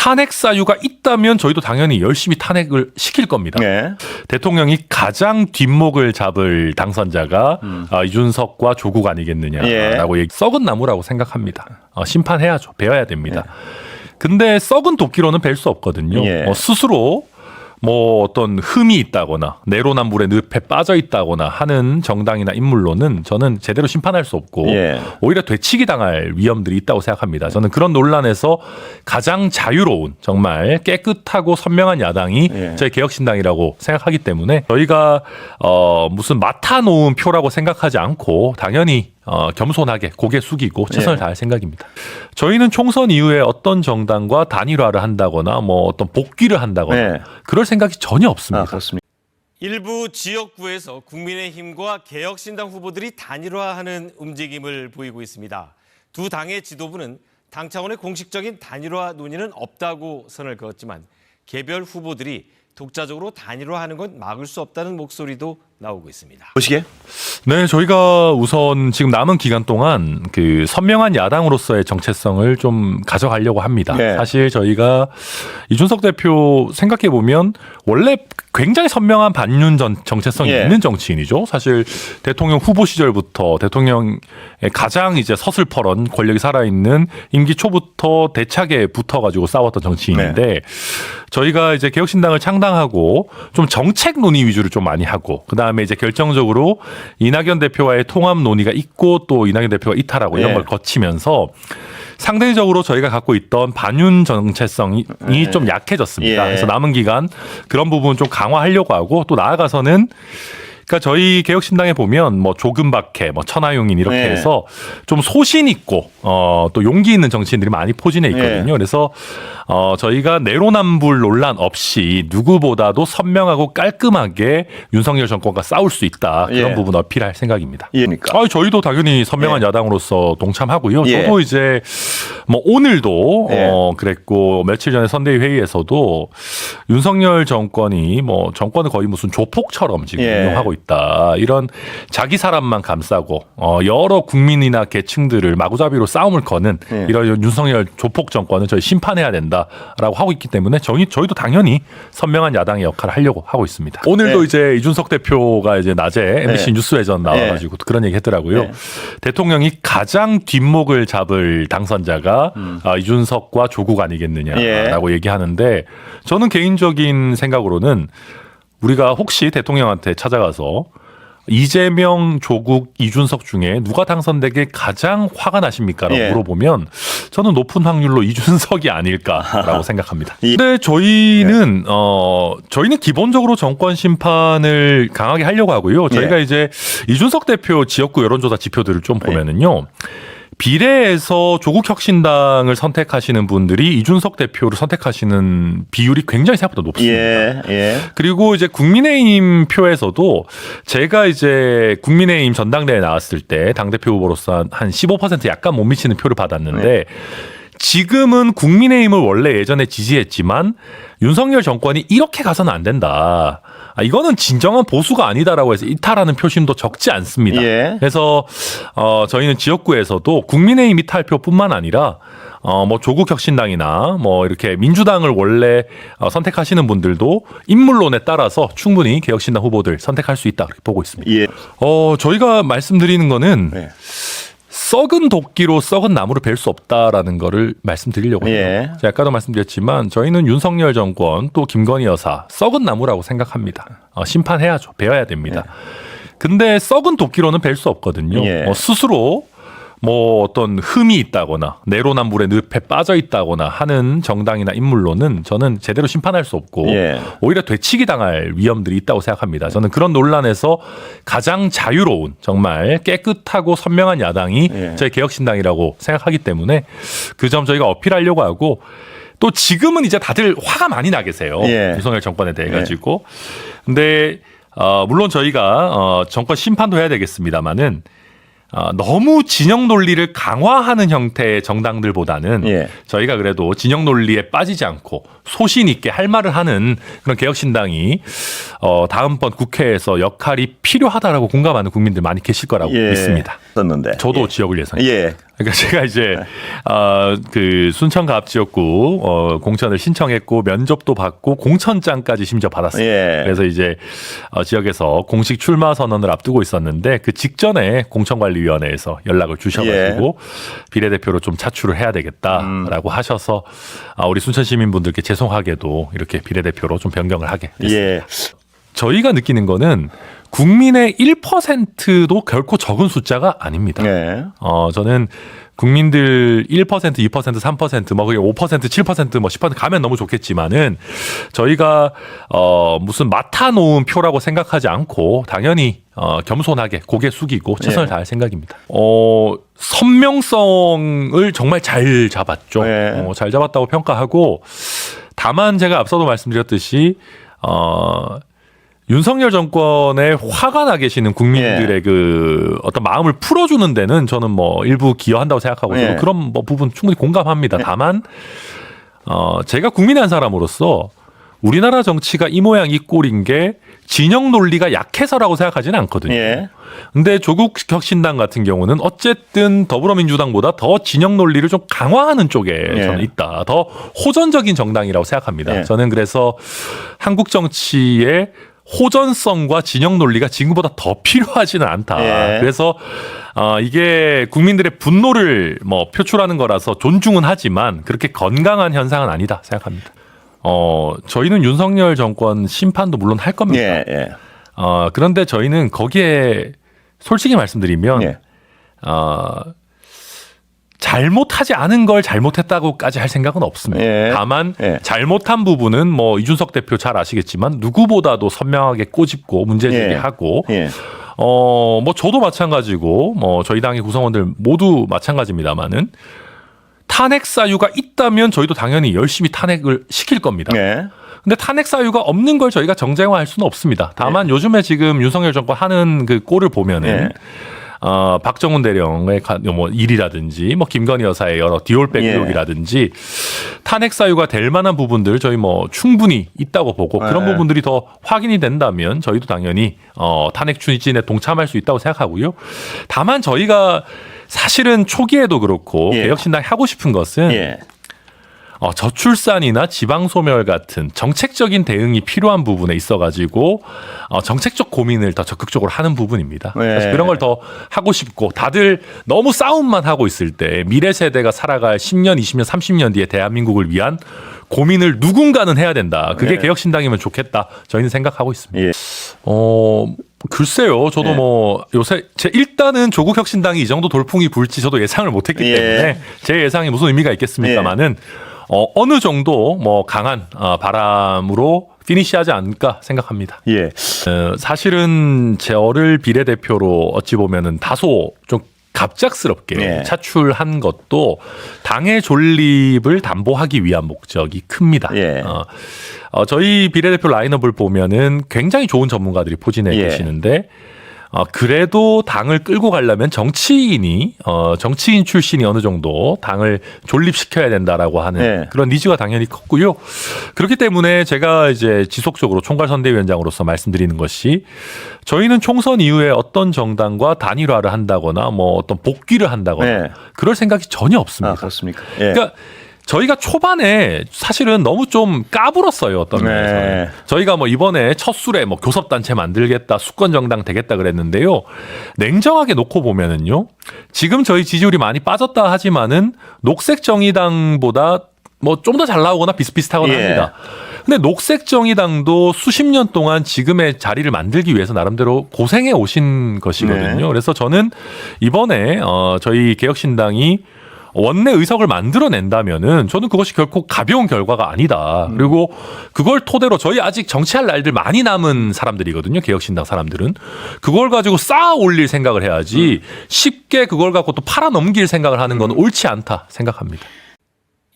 탄핵 사유가 있다면 저희도 당연히 열심히 탄핵을 시킬 겁니다. 네. 대통령이 가장 뒷목을 잡을 당선자가 이준석과 조국 아니겠느냐라고 썩은 나무라고 생각합니다. 심판해야죠. 배워야 됩니다. 근데 썩은 도끼로는 벨 수 없거든요. 스스로 뭐 어떤 흠이 있다거나 내로남불의 늪에 빠져 있다거나 하는 정당이나 인물로는 저는 제대로 심판할 수 없고 오히려 되치기 당할 위험들이 있다고 생각합니다. 저는 그런 논란에서 가장 자유로운 정말 깨끗하고 선명한 야당이 저희 개혁신당이라고 생각하기 때문에 저희가 무슨 맡아놓은 표라고 생각하지 않고 당연히 겸손하게 고개 숙이고 최선을 다할 생각입니다. 저희는 총선 이후에 어떤 정당과 단일화를 한다거나 뭐 어떤 복귀를 한다거나 그럴 생각이 전혀 없습니다. 그렇습니다. 일부 지역구에서 국민의힘과 개혁신당 후보들이 단일화하는 움직임을 보이고 있습니다. 두 당의 지도부는 당 차원의 공식적인 단일화 논의는 없다고 선을 그었지만 개별 후보들이 독자적으로 단일화하는 건 막을 수 없다는 목소리도 나오고 있습니다. 보시게? 네, 저희가 우선 지금 남은 기간 동안 그 선명한 야당으로서의 정체성을 좀 가져가려고 합니다. 사실 저희가 이준석 대표 생각해 보면 원래 굉장히 선명한 반윤 정체성이 있는 정치인이죠. 사실 대통령 후보 시절부터 대통령의 가장 이제 서슬퍼런 권력이 살아있는 임기 초부터 대차게 붙어가지고 싸웠던 정치인인데 저희가 이제 개혁신당을 창당하고 좀 정책 논의 위주를 좀 많이 하고 그다음에 이제 결정적으로 이낙연 대표와의 통합 논의가 있고 또 이낙연 대표가 이탈하고 이런 걸 거치면서 상대적으로 저희가 갖고 있던 반윤 정체성이 좀 약해졌습니다. 그래서 남은 기간 그런 부분 좀 강화하려고 하고 또 나아가서는 그러니까 저희 개혁신당에 보면 뭐 조금박해, 뭐 천하용인 이렇게 해서 좀 소신 있고 또 용기 있는 정치인들이 많이 포진해 있거든요. 그래서 저희가 내로남불 논란 없이 누구보다도 선명하고 깔끔하게 윤석열 정권과 싸울 수 있다. 그런 부분 어필할 생각입니다. 저희도 당연히 선명한 야당으로서 동참하고요. 저도 이제 뭐 오늘도 그랬고 며칠 전에 선대위 회의에서도 윤석열 정권이 뭐 정권을 거의 무슨 조폭처럼 지금 운영하고 있다. 이런 자기 사람만 감싸고 여러 국민이나 계층들을 마구잡이로 싸움을 거는 이런 윤석열 조폭 정권은 저희 심판해야 된다라고 하고 있기 때문에 저희도 당연히 선명한 야당의 역할을 하려고 하고 있습니다. 오늘도 이제 이준석 대표가 이제 낮에 MBC 뉴스회전 나와가지고 그런 얘기 했더라고요. 대통령이 가장 뒷목을 잡을 당선자가 이준석과 조국 아니겠느냐라고 얘기하는데 저는 개인적인 생각으로는 우리가 혹시 대통령한테 찾아가서 이재명, 조국, 이준석 중에 누가 당선되게 가장 화가 나십니까? 라고 물어보면 저는 높은 확률로 이준석이 아닐까라고 생각합니다. 근데 저희는 저희는 기본적으로 정권 심판을 강하게 하려고 하고요. 저희가 이제 이준석 대표 지역구 여론조사 지표들을 좀 보면은요. 비례에서 조국혁신당을 선택하시는 분들이 이준석 대표를 선택하시는 비율이 굉장히 생각보다 높습니다. 그리고 이제 국민의힘 표에서도 제가 이제 국민의힘 전당대회에 나왔을 때 당대표 후보로서 한 15% 약간 못 미치는 표를 받았는데 지금은 국민의힘을 원래 예전에 지지했지만 윤석열 정권이 이렇게 가서는 안 된다. 이거는 진정한 보수가 아니다라고 해서 이탈하는 표심도 적지 않습니다. 그래서 저희는 지역구에서도 국민의힘 이탈표뿐만 아니라 뭐 조국혁신당이나 뭐 이렇게 민주당을 원래 선택하시는 분들도 인물론에 따라서 충분히 개혁신당 후보들 선택할 수 있다 그렇게 보고 있습니다. 저희가 말씀드리는 거는 썩은 도끼로 썩은 나무를 벨 수 없다라는 거를 말씀드리려고 해요. 제가 아까도 말씀드렸지만 저희는 윤석열 정권 또 김건희 여사 썩은 나무라고 생각합니다. 심판해야죠. 배워야 됩니다. 근데 썩은 도끼로는 벨 수 없거든요. 스스로 뭐 어떤 흠이 있다거나 내로남불의 늪에 빠져 있다거나 하는 정당이나 인물로는 저는 제대로 심판할 수 없고 오히려 되치기 당할 위험들이 있다고 생각합니다. 저는 그런 논란에서 가장 자유로운 정말 깨끗하고 선명한 야당이 저희 개혁신당이라고 생각하기 때문에 그 점 저희가 어필하려고 하고 또 지금은 이제 다들 화가 많이 나 계세요. 윤석열 정권에 대해 가지고. 근데 물론 저희가 정권 심판도 해야 되겠습니다만은 너무 진영 논리를 강화하는 형태의 정당들보다는 저희가 그래도 진영 논리에 빠지지 않고 소신 있게 할 말을 하는 그런 개혁신당이 다음번 국회에서 역할이 필요하다라고 공감하는 국민들 많이 계실 거라고 믿습니다. 저도 지역을 예상합니다. 그러니까 제가 이제 그 순천갑 지역구 공천을 신청했고 면접도 받고 공천장까지 심지어 받았어요. 예. 그래서 이제 지역에서 공식 출마 선언을 앞두고 있었는데 그 직전에 공천관리위원회에서 연락을 주셔가지고 비례대표로 좀 차출을 해야 되겠다라고 하셔서 우리 순천 시민분들께 죄송하게도 이렇게 비례대표로 좀 변경을 하게 됐습니다. 저희가 느끼는 거는 국민의 1%도 결코 적은 숫자가 아닙니다. 저는 국민들 1%, 2%, 3%, 뭐 그게 5%, 7%, 뭐 10% 가면 너무 좋겠지만은 저희가 무슨 맡아놓은 표라고 생각하지 않고 당연히 겸손하게 고개 숙이고 최선을 다할 생각입니다. 선명성을 정말 잘 잡았죠. 잘 잡았다고 평가하고 다만 제가 앞서도 말씀드렸듯이 윤석열 정권에 화가 나 계시는 국민들의 그 어떤 마음을 풀어주는 데는 저는 뭐 일부 기여한다고 생각하고 저도 그런 뭐 부분 충분히 공감합니다. 다만 제가 국민의 한 사람으로서 우리나라 정치가 이 모양 이 꼴인 게 진영 논리가 약해서라고 생각하지는 않거든요. 근데 조국 혁신당 같은 경우는 어쨌든 더불어민주당보다 더 진영 논리를 좀 강화하는 쪽에 저는 있다. 더 호전적인 정당이라고 생각합니다. 저는 그래서 한국 정치의 호전성과 진영 논리가 지금보다 더 필요하지는 않다. 그래서 이게 국민들의 분노를 뭐 표출하는 거라서 존중은 하지만 그렇게 건강한 현상은 아니다 생각합니다. 저희는 윤석열 정권 심판도 물론 할 겁니다. 그런데 저희는 거기에 솔직히 말씀드리면 잘못하지 않은 걸 잘못했다고까지 할 생각은 없습니다. 다만 잘못한 부분은 뭐 이준석 대표 잘 아시겠지만 누구보다도 선명하게 꼬집고 문제 제기하고 뭐 저도 마찬가지고 뭐 저희 당의 구성원들 모두 마찬가지입니다만은 탄핵 사유가 있다면 저희도 당연히 열심히 탄핵을 시킬 겁니다. 근데 탄핵 사유가 없는 걸 저희가 정쟁화할 수는 없습니다. 다만 요즘에 지금 윤석열 정권 하는 그 꼴을 보면은 박정훈 대령의 뭐 일이라든지 뭐 김건희 여사의 여러 디올백 의혹이라든지 탄핵 사유가 될 만한 부분들 저희 뭐 충분히 있다고 보고 그런 부분들이 더 확인이 된다면 저희도 당연히 탄핵 추진에 동참할 수 있다고 생각하고요. 다만 저희가 사실은 초기에도 그렇고 개혁신당이 하고 싶은 것은 저출산이나 지방소멸 같은 정책적인 대응이 필요한 부분에 있어가지고 정책적 고민을 더 적극적으로 하는 부분입니다. 사실 그런 걸 더 하고 싶고 다들 너무 싸움만 하고 있을 때 미래 세대가 살아갈 10년, 20년, 30년 뒤에 대한민국을 위한 고민을 누군가는 해야 된다. 그게 개혁신당이면 좋겠다. 저희는 생각하고 있습니다. 글쎄요. 저도 뭐 요새 일단은 조국 혁신당이 이 정도 돌풍이 불지 저도 예상을 못했기 때문에 제 예상이 무슨 의미가 있겠습니까마는 어느 정도 뭐 강한 바람으로 피니시하지 않을까 생각합니다. 사실은 저를 비례대표로 어찌 보면은 다소 좀 갑작스럽게 차출한 것도 당의 존립을 담보하기 위한 목적이 큽니다. 저희 비례대표 라인업을 보면은 굉장히 좋은 전문가들이 포진해 계시는데 그래도 당을 끌고 가려면 정치인 출신이 어느 정도 당을 존립시켜야 된다라고 하는 그런 니즈가 당연히 컸고요. 그렇기 때문에 제가 이제 지속적으로 총괄선대위원장으로서 말씀드리는 것이 저희는 총선 이후에 어떤 정당과 단일화를 한다거나 뭐 어떤 복귀를 한다거나 그럴 생각이 전혀 없습니다. 그렇습니까? 그러니까 저희가 초반에 사실은 너무 좀 까불었어요. 어떤 면에서는. 저희가 뭐 이번에 첫 술에 뭐 교섭단체 만들겠다, 수권정당 되겠다 그랬는데요. 냉정하게 놓고 보면은요. 지금 저희 지지율이 많이 빠졌다 하지만은 녹색정의당보다 뭐 좀 더 잘 나오거나 비슷비슷하거나 합니다. 근데 녹색정의당도 수십 년 동안 지금의 자리를 만들기 위해서 나름대로 고생해 오신 것이거든요. 그래서 저는 이번에 저희 개혁신당이 원내 의석을 만들어낸다면은 저는 그것이 결코 가벼운 결과가 아니다. 그리고 그걸 토대로 저희 아직 정치할 날들 많이 남은 사람들이거든요. 개혁신당 사람들은. 그걸 가지고 쌓아 올릴 생각을 해야지 쉽게 그걸 갖고 또 팔아넘길 생각을 하는 건 옳지 않다 생각합니다.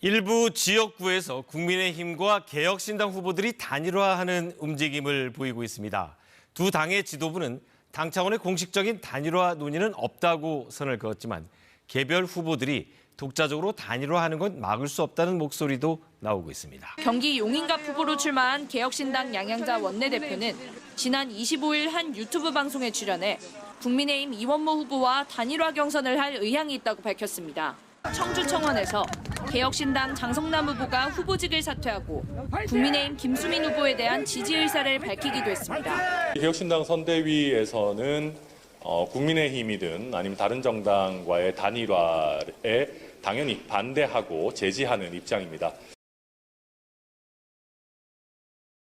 일부 지역구에서 국민의힘과 개혁신당 후보들이 단일화하는 움직임을 보이고 있습니다. 두 당의 지도부는 당 차원의 공식적인 단일화 논의는 없다고 선을 그었지만 개별 후보들이 독자적으로 단일화하는 건 막을 수 없다는 목소리도 나오고 있습니다. 경기 용인갑 후보로 출마한 개혁신당 양양자 원내대표는 지난 25일 한 유튜브 방송에 출연해 국민의힘 이원모 후보와 단일화 경선을 할 의향이 있다고 밝혔습니다. 청주청원에서 개혁신당 장성남 후보가 후보직을 사퇴하고 국민의힘 김수민 후보에 대한 지지 의사를 밝히기도 했습니다. 개혁신당 선대위에서는 국민의힘이든 아니면 다른 정당과의 단일화에 당연히 반대하고 제지하는 입장입니다.